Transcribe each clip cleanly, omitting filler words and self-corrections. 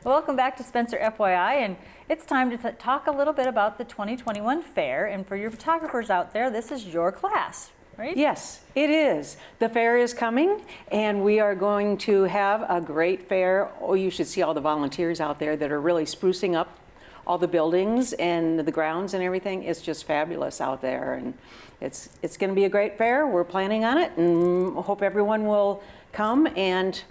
Welcome back to Spencer FYI, and it's time to talk a little bit about the 2021 fair. And for your photographers out there, this is your class, right? Yes, it is. The fair is coming, and we are going to have a great fair. Oh, you should see all the volunteers out there that are really sprucing up all the buildings and the grounds and everything. It's just fabulous out there, and it's going to be a great fair. We're planning on it, and hope everyone will come and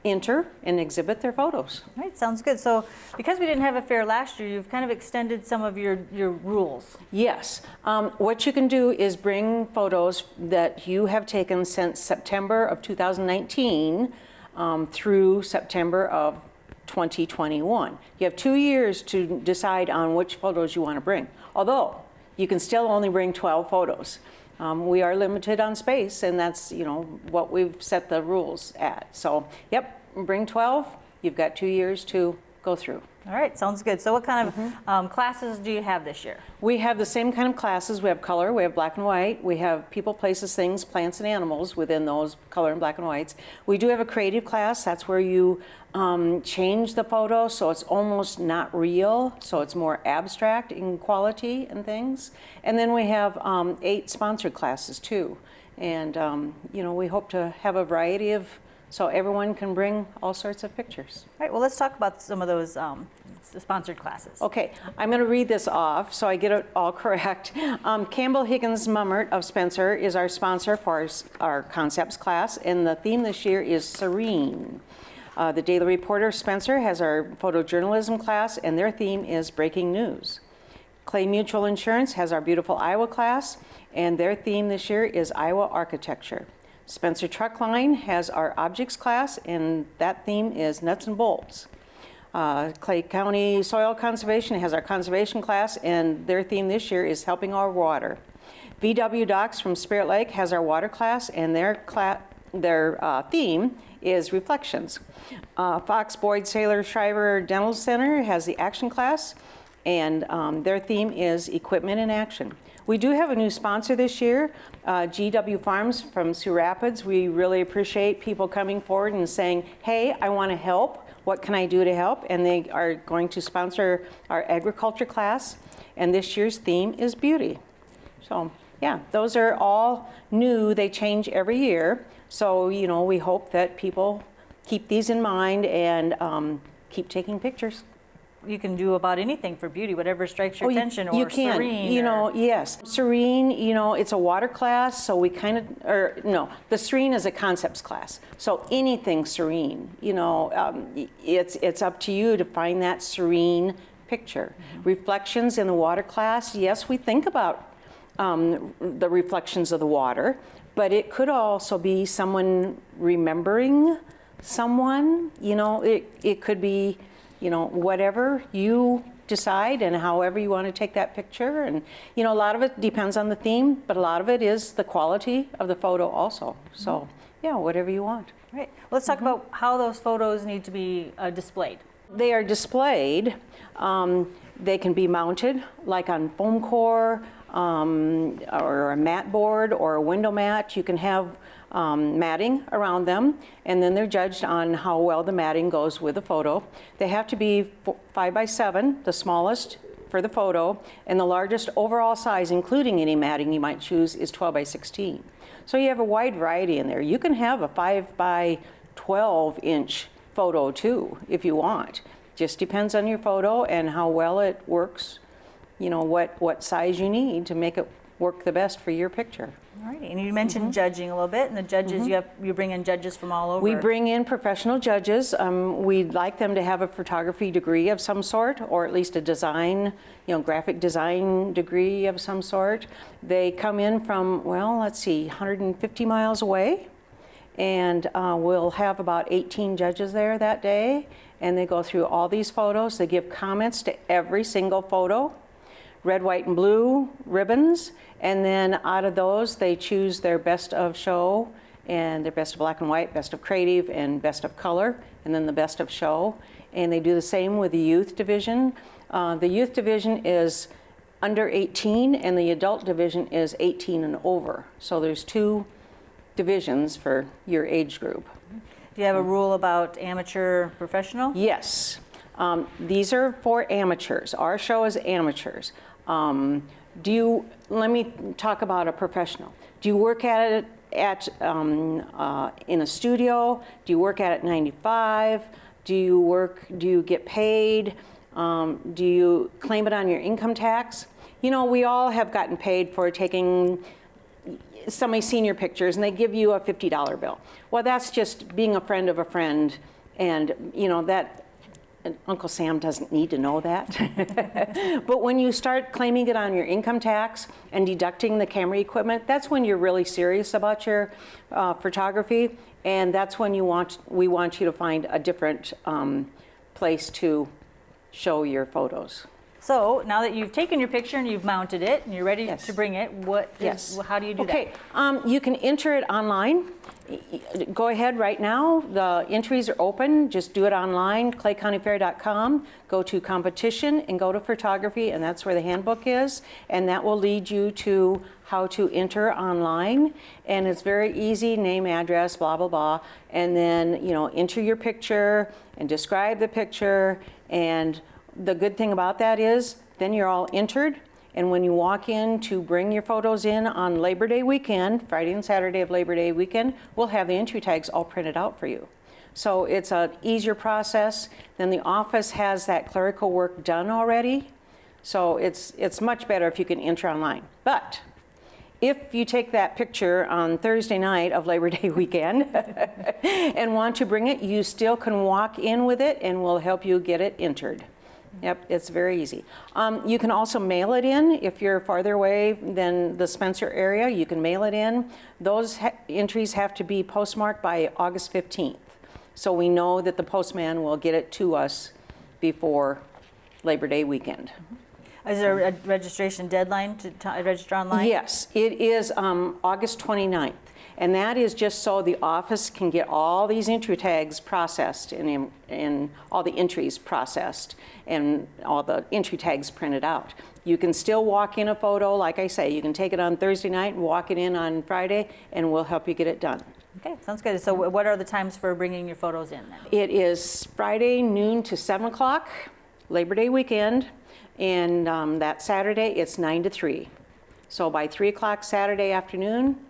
enter and exhibit their photos. All right, sounds good. So because we didn't have a fair last year, you've kind of extended some of your rules. Yes. What you can do is bring photos that you have taken since September of 2019 through September of 2021. You have 2 years to decide on which photos you want to bring, although you can still only bring 12 photos. We are limited on space, and that's, what we've set the rules at. So, yep, bring 12. You've got 2 years to go through. All right, sounds good. So what kind of classes do you have this year? We have the same kind of classes. We have color, we have black and white, we have people, places, things, plants, and animals within those color and black and whites. We do have a creative class. That's where you change the photo so it's almost not real, so it's more abstract in quality and things. And then we have 8 sponsored classes too. And we hope to have a variety of, so everyone can bring all sorts of pictures. All right, well, let's talk about some of those sponsored classes. Okay, I'm going to read this off so I get it all correct. Campbell Higgins Mummert of Spencer is our sponsor for our concepts class, and the theme this year is Serene. The Daily Reporter Spencer has our photojournalism class, and their theme is breaking news. Clay Mutual Insurance has our beautiful Iowa class, and their theme this year is Iowa architecture. Spencer Truckline has our objects class, and that theme is nuts and bolts. Clay County Soil Conservation has our conservation class, and their theme this year is helping our water. VW Docks from Spirit Lake has our water class, and their theme is reflections. Fox Boyd Sailor Shriver Dental Center has the action class, and their theme is equipment in action. We do have a new sponsor this year, GW Farms from Sioux Rapids. We really appreciate people coming forward and saying, hey, I want to help. What can I do to help? And they are going to sponsor our agriculture class, and this year's theme is beauty. So yeah, those are all new. They change every year. So, we hope that people keep these in mind and keep taking pictures. You can do about anything for beauty, whatever strikes your attention, you or can. Serene. Yes. Serene, it's a water class, so we the Serene is a concepts class. So anything serene, it's up to you to find that serene picture. Reflections in the water class, yes, we think about the reflections of the water, but it could also be someone remembering someone, it could be, whatever you decide and however you want to take that picture. And, a lot of it depends on the theme, but a lot of it is the quality of the photo also. So, yeah, whatever you want. Right. Let's talk about how those photos need to be displayed. They are displayed. They can be mounted like on foam core or a mat board or a window mat. You can have matting around them, and then they're judged on how well the matting goes with the photo. They have to be 5 by 7, the smallest for the photo, and the largest overall size, including any matting you might choose, is 12 by 16. So you have a wide variety in there. You can have a 5 by 12 inch photo too, if you want. Just depends on your photo and how well it works, what size you need to make it work the best for your picture. All right, and you mentioned judging a little bit, and the judges, you bring in judges from all over. We bring in professional judges. We'd like them to have a photography degree of some sort, or at least a design, graphic design degree of some sort. They come in from, 150 miles away, and we'll have about 18 judges there that day, and they go through all these photos. They give comments to every single photo. Red, white, and blue ribbons, and then out of those they choose their best of show and their best of black and white, best of creative, and best of color, and then the best of show. And they do the same with the youth division. The youth division is under 18, and the adult division is 18 and over. So there's 2 divisions for your age group. Do you have a rule about amateur, professional? Yes. These are for amateurs. Our show is amateurs. Let me talk about a professional. Do you work at it in a studio? Do you work at it 9 to 5? Do you get paid? Do you claim it on your income tax? You know, we all have gotten paid for taking somebody's senior pictures and they give you a $50 bill. Well, that's just being a friend of a friend, and you know that Uncle Sam doesn't need to know that. But when you start claiming it on your income tax and deducting the camera equipment, that's when you're really serious about your photography, and that's when we want you to find a different place to show your photos. So now that you've taken your picture and you've mounted it and you're ready Yes. to bring it, how do you do Okay, you can enter it online. Go ahead right now. The entries are open. Just do it online, claycountyfair.com. Go to competition and go to photography, and that's where the handbook is. And that will lead you to how to enter online. And it's very easy, name, address, blah, blah, blah. And then, you know, enter your picture and describe the picture. And the good thing about that is then you're all entered, and when you walk in to bring your photos in on Labor Day weekend, Friday and Saturday of Labor Day weekend, we'll have the entry tags all printed out for you. So it's an easier process. Then the office has that clerical work done already. So it's much better if you can enter online. But if you take that picture on Thursday night of Labor Day weekend and want to bring it, you still can walk in with it and we'll help you get it entered. Yep, it's very easy. You can also mail it in if you're farther away than the Spencer area. You can mail it in. Those entries have to be postmarked by August 15th. So we know that the postman will get it to us before Labor Day weekend. Is there a registration deadline to register online? Yes, it is August 29th. And that is just so the office can get all these entry tags processed and all the entries processed and all the entry tags printed out. You can still walk in a photo, like I say, you can take it on Thursday night and walk it in on Friday, and we'll help you get it done. Okay, sounds good. So what are the times for bringing your photos in then? It is Friday noon to 7 o'clock, Labor Day weekend, and that Saturday it's 9 to 3. So by 3 o'clock Saturday afternoon,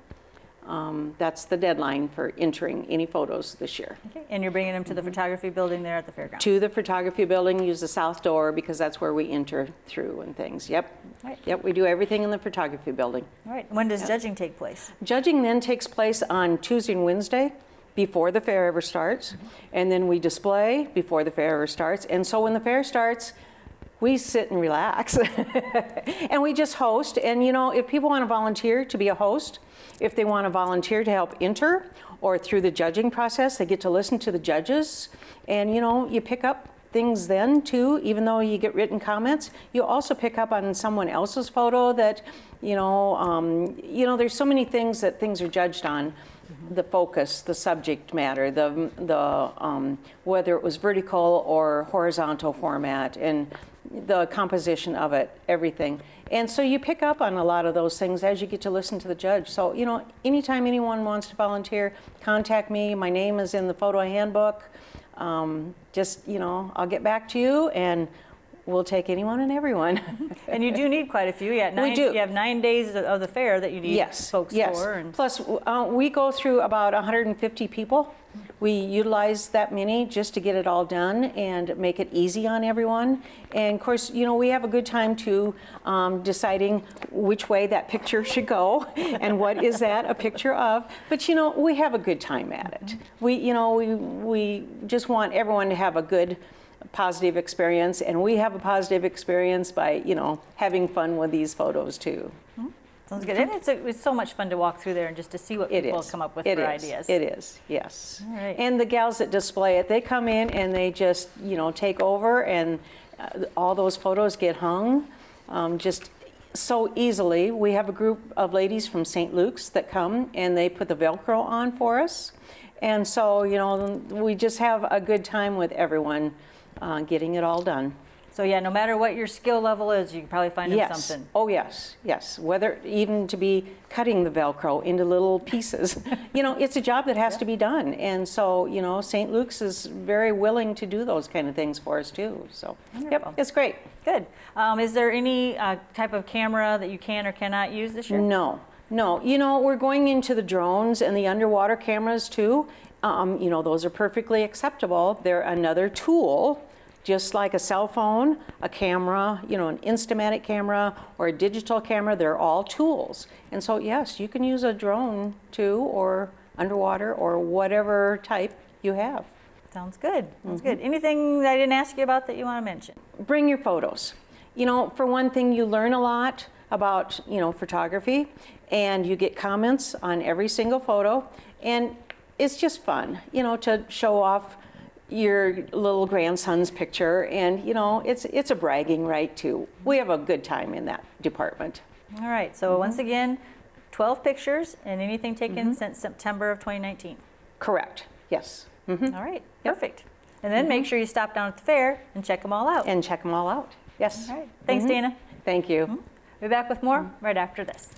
that's the deadline for entering any photos this year. Okay, and you're bringing them to the photography building there at the fairgrounds? To the photography building, use the south door because that's where we enter through and things. Yep. Right. Yep, we do everything in the photography building. All right, when does judging take place? Judging then takes place on Tuesday and Wednesday before the fair ever starts. And then we display before the fair ever starts. And so when the fair starts, we sit and relax and we just host. And you know, if people want to volunteer to be a host, if they want to volunteer to help enter or through the judging process, they get to listen to the judges. And you know, you pick up things then too, even though you get written comments, you also pick up on someone else's photo that, there's so many things that things are judged on. The focus, the subject matter, the whether it was vertical or horizontal format, and the composition of it, everything. And so you pick up on a lot of those things as you get to listen to the judge. So, you know, anytime anyone wants to volunteer, contact me. My name is in the photo handbook. I'll get back to you and we'll take anyone and everyone. And you do need quite a few. We do. You have 9 days of the fair that you need folks for. And Plus, we go through about 150 people. We utilize that many just to get it all done and make it easy on everyone. And of course, you know, we have a good time too deciding which way that picture should go and what is that a picture of. But you know, we have a good time at it. We just want everyone to have a good, positive experience, and we have a positive experience by, you know, having fun with these photos too. Sounds good. And it's so much fun to walk through there and just to see what people come up with for ideas. It is, yes. All right. And the gals that display it, they come in and they just, you know, take over, and all those photos get hung just so easily. We have a group of ladies from St. Luke's that come and they put the Velcro on for us. And so, you know, we just have a good time with everyone getting it all done. So yeah, no matter what your skill level is, you can probably find them Yes. something. Oh, yes, yes. Whether even to be cutting the Velcro into little pieces. It's a job that has to be done. And so, St. Luke's is very willing to do those kind of things for us too. So, Wonderful. yep, it's great. Good. Is there any type of camera that you can or cannot use this year? No, no. We're going into the drones and the underwater cameras too. Those are perfectly acceptable. They're another tool, just like a cell phone, a camera, an Instamatic camera or a digital camera. They're all tools. And so, yes, you can use a drone too, or underwater, or whatever type you have. Sounds good. Sounds good. Anything that I didn't ask you about that you want to mention? Bring your photos. For one thing, you learn a lot about, photography, and you get comments on every single photo, and it's just fun, to show off your little grandson's picture, and it's a bragging right too. We have a good time in that department. All right. So once again, 12 pictures and anything taken since September of 2019. Correct. Yes. All right. Perfect. And then make sure you stop down at the fair and check them all out. And check them all out. Yes. All right. Thanks, Dana. Thank you. We'll be back with more right after this.